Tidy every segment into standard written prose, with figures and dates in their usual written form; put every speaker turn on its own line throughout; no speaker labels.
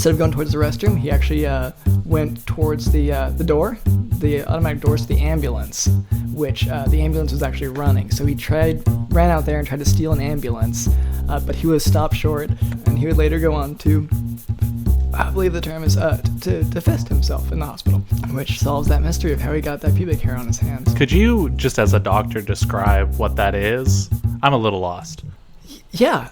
instead of going towards the restroom, he actually went towards the automatic doors to the ambulance, which the ambulance was actually running. So he ran out there and tried to steal an ambulance, but he was stopped short, and he would later go on to, I believe the term is, to fist himself in the hospital, which solves that mystery of how he got that pubic hair on his hands.
Could you, just as a doctor, describe what that is? I'm a little lost.
Yeah.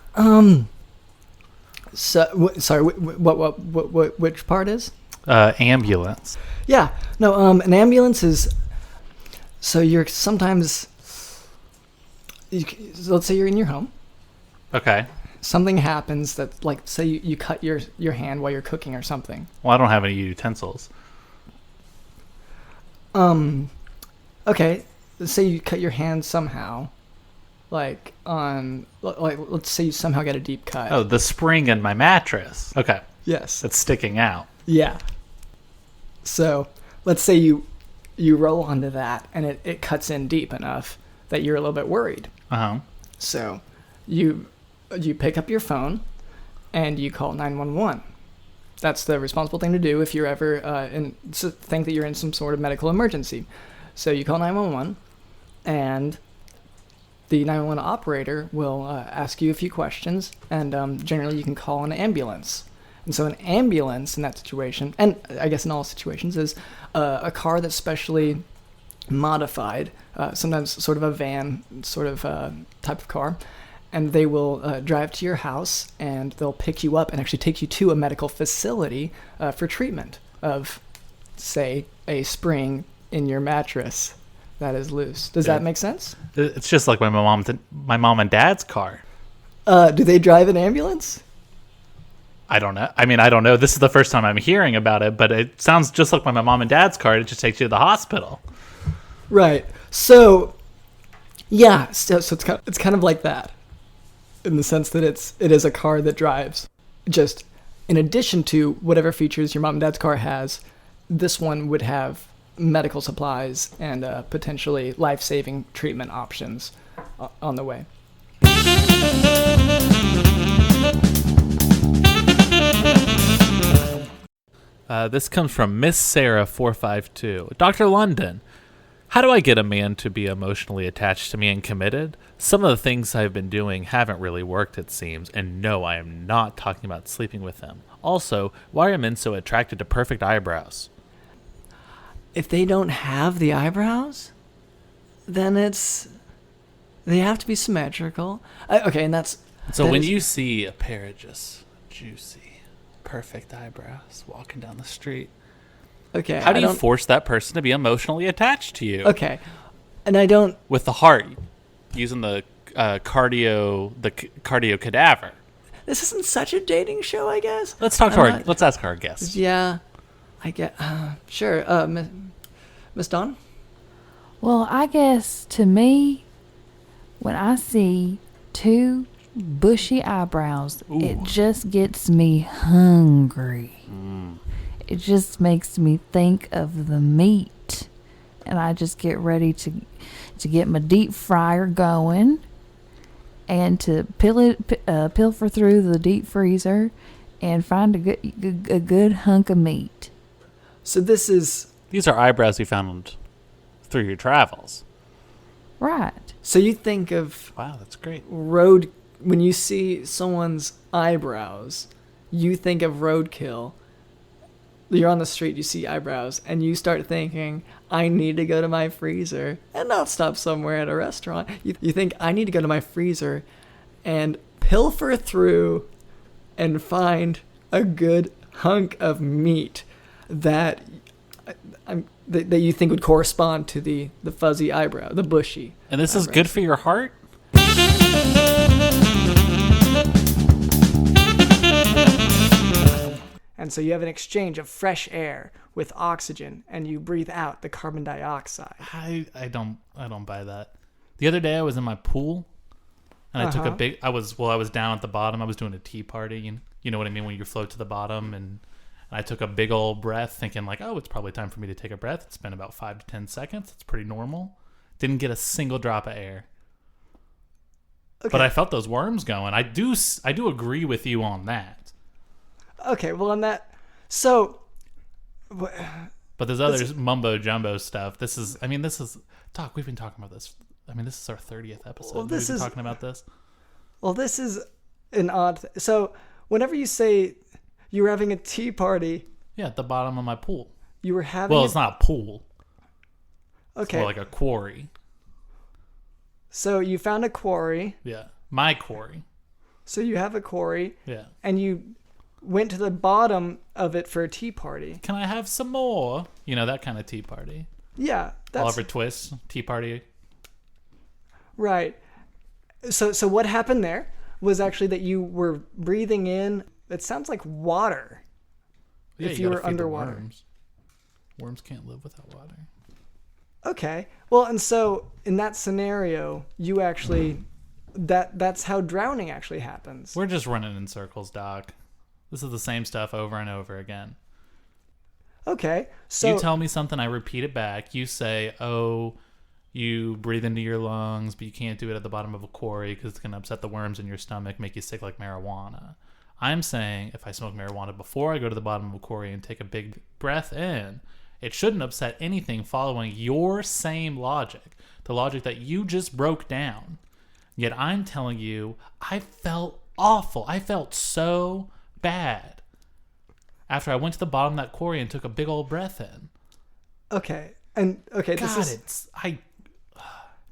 Sorry. Which part is?
Ambulance.
Yeah. No. An ambulance is. So you're sometimes. Let's say you're in your home.
Okay.
Something happens that, like, say you cut your hand while you're cooking or something.
Well, I don't have any utensils.
Okay. Say you cut your hand somehow. Like let's say you somehow get a deep cut.
Oh, the spring in my mattress. Okay.
Yes.
It's sticking out.
Yeah. So let's say you roll onto that and it cuts in deep enough that you're a little bit worried.
Uh-huh.
So you pick up your phone and you call 911. That's the responsible thing to do if you're ever think that you're in some sort of medical emergency. So you call 911 and the 911 operator will ask you a few questions, and generally you can call an ambulance. And so an ambulance in that situation, and I guess in all situations, is a car that's specially modified, sometimes sort of a van sort of type of car, and they will drive to your house and they'll pick you up and actually take you to a medical facility for treatment of, say, a spring in your mattress that is loose. Does that make sense?
It's just like my mom and dad's car.
Do they drive an ambulance?
I don't know. I mean, I don't know. This is the first time I'm hearing about it, but it sounds just like my mom and dad's car. It just takes you to the hospital.
Right. So, yeah. So it's kind of like that, in the sense that it is a car that drives. Just in addition to whatever features your mom and dad's car has, this one would have medical supplies and potentially life-saving treatment options on the way.
This comes from Miss Sarah 452. Dr. London, how do I get a man to be emotionally attached to me and committed? Some of the things I've been doing haven't really worked, it seems, and no, I am not talking about sleeping with him. Also, why are men so attracted to perfect eyebrows?
If they don't have the eyebrows, then they have to be symmetrical. Okay, and that's...
So when you see a pair of just juicy, perfect eyebrows walking down the street,
okay,
how do you force that person to be emotionally attached to you?
Okay, and I don't...
With the heart, using the cardio cadaver.
This isn't such a dating show, I guess.
Let's ask our guests.
Yeah. I get, sure. Miss Dawn?
Well, I guess to me, when I see two bushy eyebrows,
Ooh.
It just gets me hungry. It just makes me think of the meat, and I just get ready to get my deep fryer going, and to pilfer through the deep freezer, and find a good hunk of meat.
So
these are eyebrows you found through your travels.
Right.
So you think of...
Wow, that's great.
When you see someone's eyebrows, you think of roadkill. You're on the street, you see eyebrows, and you start thinking, I need to go to my freezer and not stop somewhere at a restaurant. You think, I need to go to my freezer and pilfer through and find a good hunk of meat that you think would correspond to the fuzzy eyebrow, the bushy.
And this
eyebrows.
is good for your heart?
And so you have an exchange of fresh air with oxygen, and you breathe out the carbon dioxide.
I don't buy that. The other day I was in my pool, and I took a big. I was down at the bottom. I was doing a tea party, you know what I mean when you float to the bottom, and I took a big old breath, thinking like, oh, it's probably time for me to take a breath. It's been about 5 to 10 seconds. It's pretty normal. Didn't get a single drop of air. Okay. But I felt those worms going. I do agree with you on that.
Okay, well, on that, so.
But there's other mumbo jumbo stuff. This is Doc. We've been talking about this. I mean, this is our 30th episode.
Well,
we've been talking about this.
Well, this is an odd. So, whenever you say you were having a tea party,
yeah, at the bottom of my pool.
You were having.
Well, it's not a pool.
Okay.
It's more like a quarry.
So you found a quarry.
Yeah, my quarry.
So you have a quarry.
Yeah.
And you went to the bottom of it for a tea party.
Can I have some more? You know, that kind of tea party.
Yeah.
Oliver Twist tea party.
Right. So what happened there was actually that you were breathing in, it sounds like water.
Yeah,
if you were underwater.
Worms can't live without water.
Okay. Well, and so in that scenario, you actually that's how drowning actually happens.
We're just running in circles, Doc. This is the same stuff over and over again.
Okay. So
you tell me something, I repeat it back. You say, "Oh, you breathe into your lungs, but you can't do it at the bottom of a quarry because it's going to upset the worms in your stomach, make you sick like marijuana." I'm saying if I smoke marijuana before I go to the bottom of a quarry and take a big breath in, it shouldn't upset anything following your same logic, the logic that you just broke down. Yet I'm telling you, I felt awful. I felt so bad after I went to the bottom of that quarry and took a big old breath in.
Okay. And okay,
God,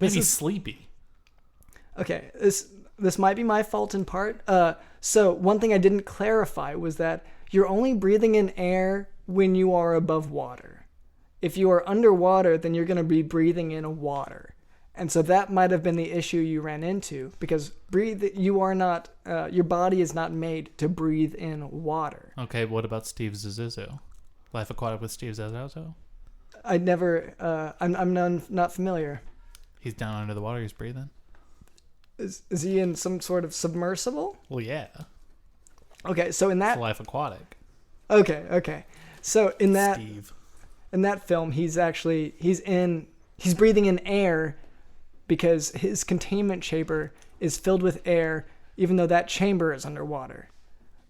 maybe sleepy.
Okay, this might be my fault in part. So one thing I didn't clarify was that you're only breathing in air when you are above water. If you are underwater, then you're going to be breathing in water. And so that might have been the issue you ran into, because your body is not made to breathe in water.
Okay, what about Steve Zissou? Life Aquatic with Steve Zissou?
I never, I'm not familiar.
He's down under the water, he's breathing.
Is he in some sort of submersible?
Well, yeah.
Okay, so in that...
It's Life Aquatic.
Okay. So in that...
Steve.
In that film, he's breathing in air because his containment chamber is filled with air, even though that chamber is underwater.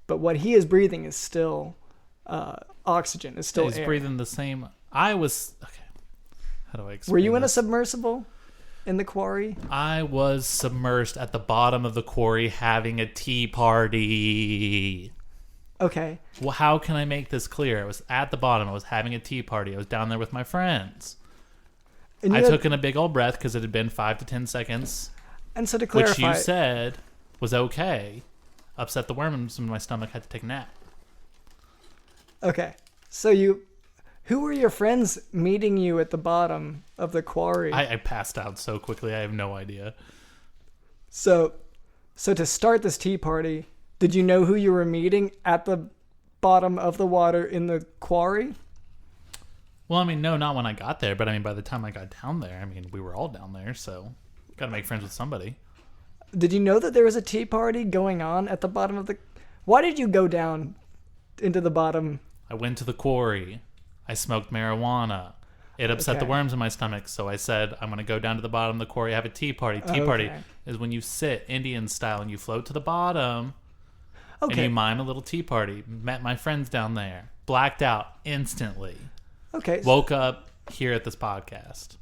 But what he is breathing is still oxygen, is still air.
He's breathing the same... Okay. How do I explain
Were you in a
this?
submersible in the quarry?
I was submersed at the bottom of the quarry having a tea party.
Okay.
Well, how can I make this clear? I was at the bottom. I was having a tea party. I was down there with my friends. I took in a big old breath because it had been 5 to 10 seconds.
And so to clarify...
Which you said was okay. Upset the worms in my stomach. Had to take a nap.
Okay. So who were your friends meeting you at the bottom of the quarry?
I passed out so quickly. I have no idea.
So to start this tea party... Did you know who you were meeting at the bottom of the water in the quarry?
Well, I mean, no, not when I got there. But I mean, by the time I got down there, I mean, we were all down there. So got to make friends with somebody.
Did you know that there was a tea party going on at the bottom of the... Why did you go down into the bottom?
I went to the quarry. I smoked marijuana. It upset the worms in my stomach. So I said, I'm going to go down to the bottom of the quarry, have a tea party. Tea party is when you sit Indian style and you float to the bottom. Okay. And you mime a little tea party. Met my friends down there. Blacked out instantly.
Okay.
Woke up here at this podcast.